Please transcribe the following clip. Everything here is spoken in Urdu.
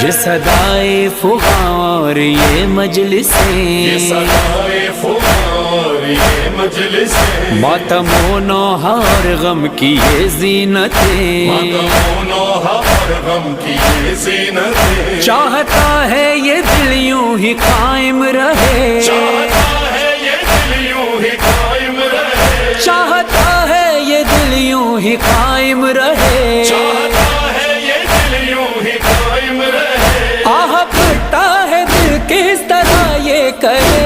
یہ صدائے فغاں اور یہ مجلسیں، ماتم و نوحہ اور غم کی یہ زینتیں، چاہتا ہے یہ دل یوں ہی قائم رہے، چاہتا ہے یہ دل یوں ہی قائم رہے، آہ پھٹتا ہے دل کس طرح یہ کرے،